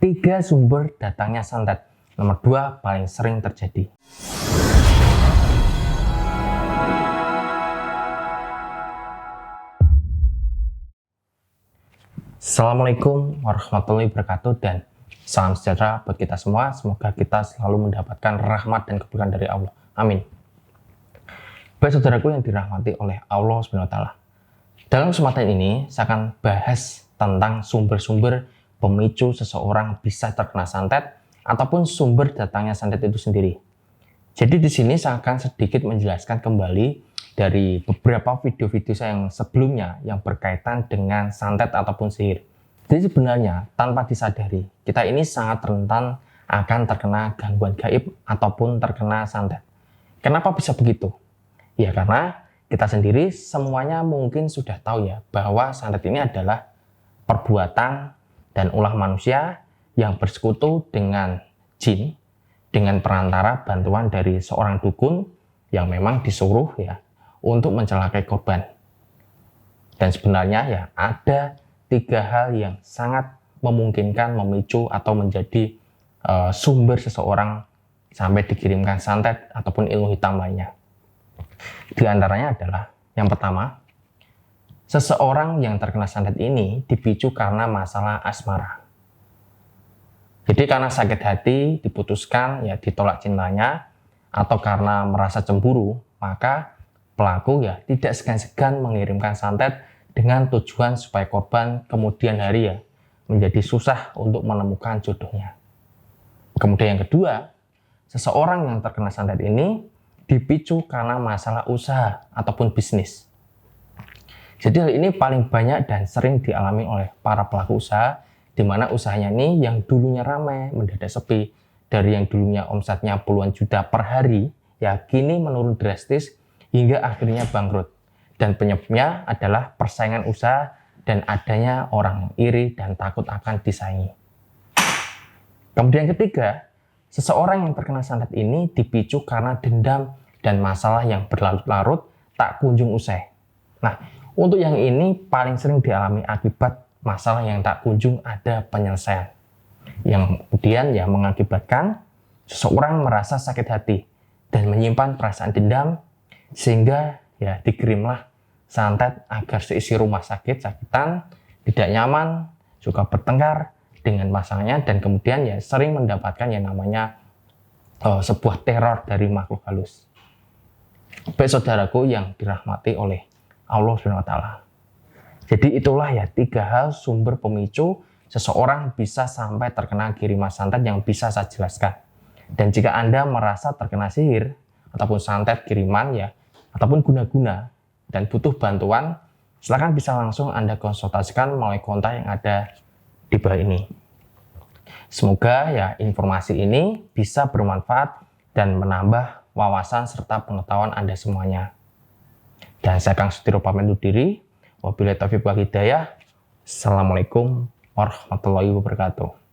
3 sumber datangnya santet. Nomor 2 paling sering terjadi. Assalamualaikum warahmatullahi wabarakatuh dan salam sejahtera buat kita semua. Semoga kita selalu mendapatkan rahmat dan keberkahan dari Allah. Amin. Baik saudaraku yang dirahmati oleh Allah SWT. Dalam kesempatan ini saya akan bahas tentang sumber-sumber pemicu seseorang bisa terkena santet ataupun sumber datangnya santet itu sendiri. Jadi di sini saya akan sedikit menjelaskan kembali dari beberapa video-video saya yang sebelumnya yang berkaitan dengan santet ataupun sihir. Jadi sebenarnya tanpa disadari, kita ini sangat rentan akan terkena gangguan gaib ataupun terkena santet. Kenapa bisa begitu? Ya karena kita sendiri semuanya mungkin sudah tahu ya bahwa santet ini adalah perbuatan dan ulah manusia yang bersekutu dengan jin dengan perantara bantuan dari seorang dukun yang memang disuruh ya untuk mencelakai korban. Dan sebenarnya ya ada 3 hal yang sangat memungkinkan memicu atau menjadi sumber seseorang sampai dikirimkan santet ataupun ilmu hitam lainnya. Di antaranya adalah yang pertama, seseorang yang terkena santet ini dipicu karena masalah asmara. Jadi karena sakit hati, diputuskan, ya ditolak cintanya, atau karena merasa cemburu, maka pelaku ya tidak segan-segan mengirimkan santet dengan tujuan supaya korban kemudian hari ya menjadi susah untuk menemukan jodohnya. Kemudian yang kedua, seseorang yang terkena santet ini dipicu karena masalah usaha ataupun bisnis. Jadi hal ini paling banyak dan sering dialami oleh para pelaku usaha, di mana usahanya ini yang dulunya ramai mendadak sepi. Dari yang dulunya omsetnya puluhan juta per hari, ya kini menurun drastis hingga akhirnya bangkrut. Dan penyebabnya adalah persaingan usaha dan adanya orang iri dan takut akan disaingi. Kemudian ketiga, seseorang yang terkena santet ini dipicu karena dendam dan masalah yang berlarut-larut tak kunjung usai. Nah, untuk yang ini paling sering dialami akibat masalah yang tak kunjung ada penyelesaian. Yang kemudian ya mengakibatkan seseorang merasa sakit hati dan menyimpan perasaan dendam sehingga ya dikirimlah santet agar seisi rumah sakitan, tidak nyaman, suka bertengkar dengan pasangannya dan kemudian ya sering mendapatkan yang namanya sebuah teror dari makhluk halus. Baik saudaraku yang dirahmati oleh Allah SWT. Jadi itulah ya 3 hal sumber pemicu seseorang bisa sampai terkena kiriman santet yang bisa saya jelaskan. Dan jika Anda merasa terkena sihir ataupun santet kiriman ya ataupun guna-guna dan butuh bantuan, silakan bisa langsung Anda konsultasikan melalui kontak yang ada di bawah ini. Semoga ya informasi ini bisa bermanfaat dan menambah wawasan serta pengetahuan Anda semuanya. Dan saya Kang Sutiro pamit undur diri. Wabillahi taufiq wal hidayah. Assalamualaikum warahmatullahi wabarakatuh.